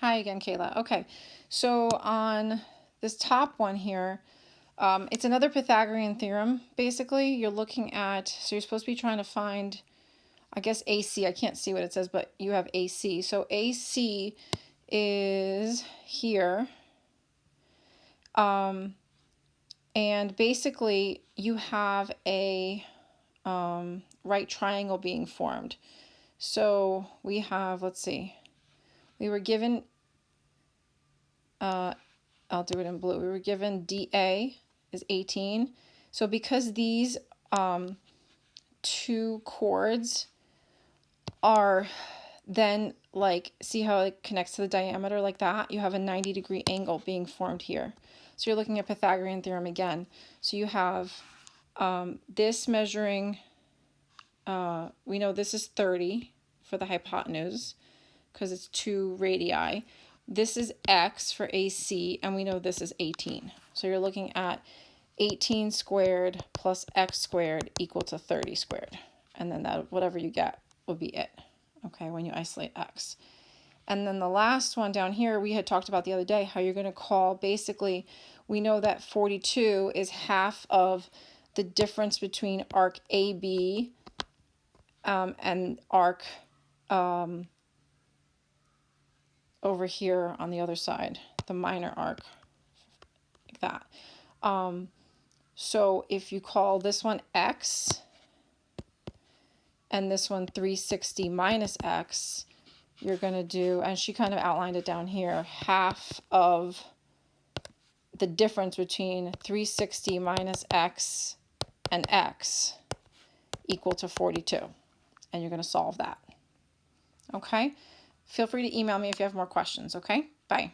Hi again, Kayla. Okay, so on this top one here, it's another Pythagorean theorem. Basically, you're looking at, so you're supposed to be trying to find, I guess AC. I can't see what it says, but you have AC. So AC is here. And basically, you have a right triangle being formed. So we have, let's see, we were given, I'll do it in blue. We were given DA is 18. So because these two chords are then like, see how it connects to the diameter like that? You have a 90-degree angle being formed here. So you're looking at Pythagorean theorem again. So you have this measuring, we know this is 30 for the hypotenuse because it's 2 radii. This is x for AC, and we know this is 18. So you're looking at 18 squared plus x squared equal to 30 squared. And then that, whatever you get would be it, okay, when you isolate x. And then the last one down here, we had talked about the other day, how you're going to call, basically, we know that 42 is half of the difference between arc AB and arc over here on the other side, the minor arc, like that. So if you call this one x and this one 360 minus x, you're going to do, and she kind of outlined it down here, half of the difference between 360 minus x and x equal to 42. And you're going to solve that. Okay? Feel free to email me if you have more questions, okay? Bye.